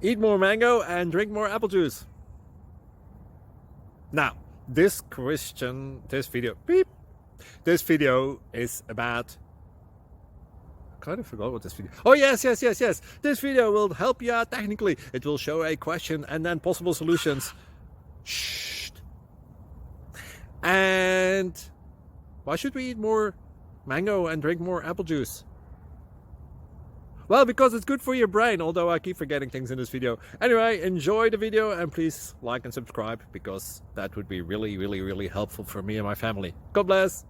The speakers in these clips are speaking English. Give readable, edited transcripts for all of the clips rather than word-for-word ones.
Eat more mango and drink more apple juice. Now, this video is about... I kind of forgot what this video... Oh, yes. This video will help you out technically. It will show a question and then possible solutions. Shh. And why should we eat more mango and drink more apple juice? Well, because it's good for your brain, although I keep forgetting things in this video. Anyway, enjoy the video and please like and subscribe, because that would be really helpful for me and my family. God bless!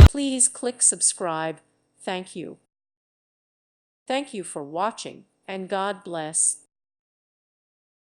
Please click subscribe. Thank you. Thank you for watching, and God bless.